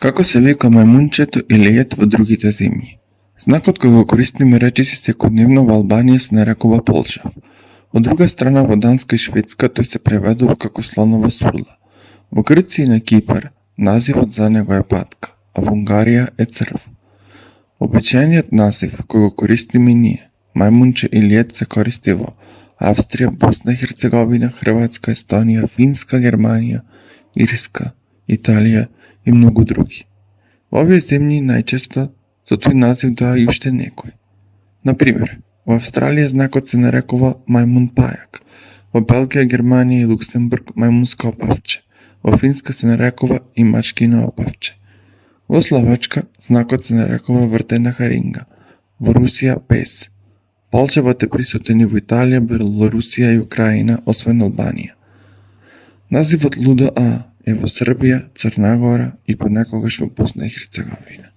Како се вика мајмунчето и лејет во другите земји? Знакот кој го користиме речиси секојдневно во Албанија се нарекува полжав. Од друга страна во Данска и Шведска тој се преведува како слонова сурла. Во Грција и на Кипар називот за него е патка, а во Унгарија е црв. Обичаениот назив кој го користиме ние, мајмунче и лејет, се користи во Австрија, Босна и Херцеговина, Хрватска, Естонија, Финска, Германија, Ирска, Италија и многу други. Во овие земји најчесто со тој назив доа и уште некој. Например, во Австралија знакот се нарекува мајмун пајак, во Белгија, Германија и Луксембург мајмунско опавче, во Финска се нарекува и мачкино опавче. Во Словачка знакот се нарекува вртена харинга, во Русија пес. Полжавот е присутен и во Италија, Белорусија и Украина, освен Албанија. Називот лудо А е во Србија, Црна Гора и понекогаш во Босна и Херцеговина.